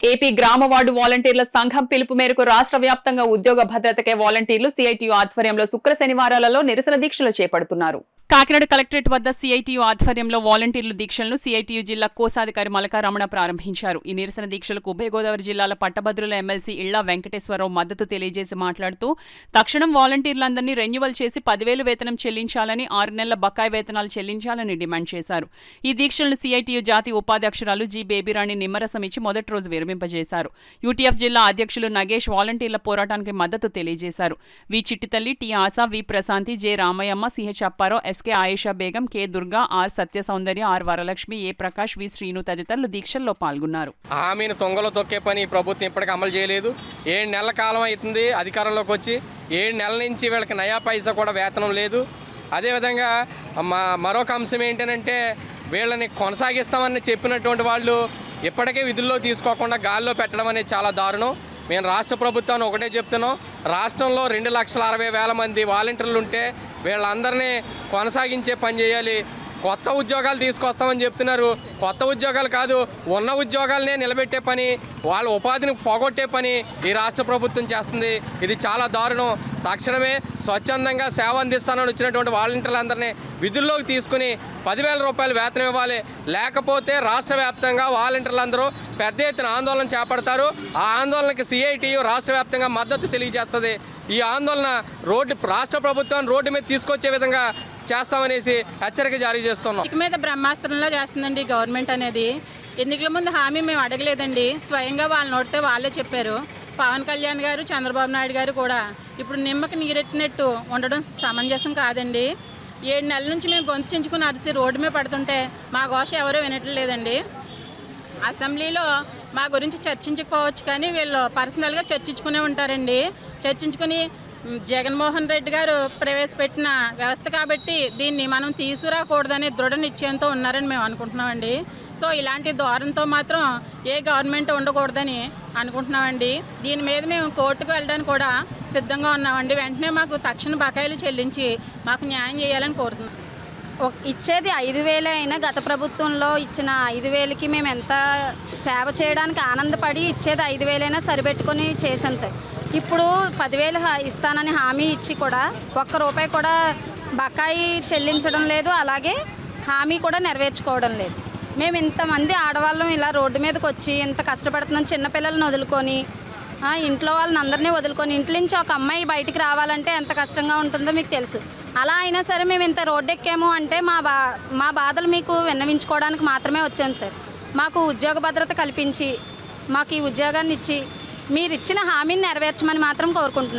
AP గ్రామ ward వాలంటీర్ల సంఘం పిలుపు మేరకు రాష్ట్ర వ్యాప్తంగా ఉద్యోగ భద్రతకే వాలంటీర్లు సిఐటియు ఆధ్వర్యంలో శుక్ర శనివారాలలో నిరసన దీక్షలు చేపడుతున్నారు. కాకినాడ కలెక్టరేట్ వద్ద సిఐటియు ఆధ్వర్యంలో వాలంటీర్ల దీక్షలను సిఐటియు జిల్లా కోశాధికారి మలకా రమణ ప్రారంభించారు. ఈ నిరసన దీక్షలకు ఉభయ గోదావరి జిల్లాల పట్టభద్రుల ఎమ్మెల్సీ ఇళ్ల వెంకటేశ్వరరావు మద్దతు తెలియజేసి మాట్లాడుతూ తక్షణం వాలంటీర్లందరినీ రెన్యువల్ చేసి 10,000 వేతనం చెల్లించాలని, 6 నెలల బకాయి వేతనాలు చెల్లించాలని డిమాండ్ చేశారు. ఈ దీక్షలను సిఐటియు జాతీయ ఉపాధ్యక్షురాలు జి బేబీరాణి నిమ్మరసం ఇచ్చి మొదటి రోజు విరమింపజేశారు. యూటీఎఫ్ జిల్లా అధ్యక్షులు నగేష్ వాలంటీర్ల పోరాటానికి మద్దతు తెలియజేశారు. V Chittitalli, T Asha, V Prashanti, J Ramayyamma, CH Apparao, SK Ayesha Begum, K Durga, R Satya Soundarya, R Varalakshmi, A Prakash, V Srinu తదితరులు దీక్షల్లో పాల్గొన్నారు. హామీని తొంగలో తొక్కే పని ప్రభుత్వం ఇప్పటికీ అమలు చేయలేదు. 7 నెలల కాలం అవుతుంది అధికారంలోకి వచ్చి. 7 నెలల నుంచి వీళ్ళకి నయా పైసా కూడా వేతనం లేదు. అదేవిధంగా మరొక అంశం ఏంటంటే వీళ్ళని కొనసాగిస్తామని చెప్పినటువంటి వాళ్ళు ఇప్పటికే విధుల్లో తీసుకోకుండా గాల్లో పెట్టడం అనేది చాలా దారుణం. మేము రాష్ట్ర ప్రభుత్వాన్ని ఒకటే చెప్తున్నాం, రాష్ట్రంలో 2,60,000 మంది వాలంటీర్లు ఉంటే వీళ్ళందరినీ కొనసాగించే పని చేయాలి. కొత్త ఉద్యోగాలు తీసుకొస్తామని చెప్తున్నారు. కొత్త ఉద్యోగాలు కాదు, ఉన్న ఉద్యోగాలనే నిలబెట్టే పని, వాళ్ళ ఉపాధిని పోగొట్టే పని ఈ రాష్ట్ర ప్రభుత్వం చేస్తుంది. ఇది చాలా దారుణం. తక్షణమే స్వచ్ఛందంగా సేవ అందిస్తానని వచ్చినటువంటి వాలంటీర్లందరినీ విధుల్లోకి తీసుకుని 10,000 రూపాయలు వేతనం ఇవ్వాలి. లేకపోతే రాష్ట్ర వ్యాప్తంగా వాలంటీర్లందరూ పెద్ద ఎత్తున ఆందోళన చేపడతారు. ఆ ఆందోళనకి సిఐటియు రాష్ట్ర వ్యాప్తంగా మద్దతు తెలియజేస్తుంది. ఈ ఆందోళన రాష్ట్ర ప్రభుత్వాన్ని రోడ్డు మీద తీసుకొచ్చే విధంగా చేస్తామనేసి హెచ్చరిక జారీ చేస్తున్నాం. మీద బ్రహ్మాస్త్రంలో చేస్తుందండి గవర్నమెంట్ అనేది. ఎన్నికల ముందు హామీ మేము అడగలేదండి, స్వయంగా వాళ్ళ నోటితే వాళ్ళే చెప్పారు. పవన్ కళ్యాణ్ గారు, చంద్రబాబు నాయుడు గారు కూడా ఇప్పుడు నిమ్మకి నీరెట్టినట్టు ఉండడం సమంజసం కాదండి. 7 నెలల నుంచి మేము గొంతు చించుకుని అరిచి రోడ్డు మీద పడుతుంటే మా ఘోష ఎవరూ వినట్లేదండి. అసెంబ్లీలో మా గురించి చర్చించకపోవచ్చు కానీ వీళ్ళు పర్సనల్గా చర్చించుకునే ఉంటారండి. చర్చించుకుని జగన్మోహన్ రెడ్డి గారు ప్రవేశపెట్టిన వ్యవస్థ కాబట్టి దీన్ని మనం తీసుకురాకూడదనే దృఢ నిశ్చయంతో ఉన్నారని మేము అనుకుంటున్నామండి. సో ఇలాంటి ధోరణితో మాత్రం ఏ గవర్నమెంట్ ఉండకూడదని అనుకుంటున్నామండి. దీని మీద మేము కోర్టుకు వెళ్ళడానికి కూడా సిద్ధంగా ఉన్నామండి. వెంటనే మాకు తక్షణ బకాయిలు చెల్లించి మాకు న్యాయం చేయాలని కోరుతున్నాం. ఇచ్చేది 5,000 అయినా గత ప్రభుత్వంలో ఇచ్చిన 5,000కి మేము ఎంత సేవ చేయడానికి ఆనందపడి ఇచ్చేది 5,000 అయినా సరిపెట్టుకొని చేశాం సార్. ఇప్పుడు 10,000 ఇస్తానని హామీ ఇచ్చి కూడా ₹1 కూడా బకాయి చెల్లించడం లేదు, అలాగే హామీ కూడా నెరవేర్చుకోవడం లేదు. మేము ఇంతమంది ఆడవాళ్ళం ఇలా రోడ్డు మీదకి వచ్చి ఇంత కష్టపడుతున్నాం. చిన్నపిల్లలను వదులుకొని ఇంట్లో వాళ్ళని అందరినీ వదులుకొని ఇంటి నుంచి ఒక అమ్మాయి బయటికి రావాలంటే ఎంత కష్టంగా ఉంటుందో మీకు తెలుసు. అలా అయినా సరే మేము ఇంత రోడ్డు ఎక్కాము అంటే మా బాధలు మీకు విన్నవించుకోవడానికి మాత్రమే వచ్చాను సార్. మాకు ఉద్యోగ భద్రత కల్పించి మాకు ఈ ఉద్యోగాన్ని ఇచ్చి మీరు ఇచ్చిన హామీని నెరవేర్చమని మాత్రం కోరుకుంటున్నాను.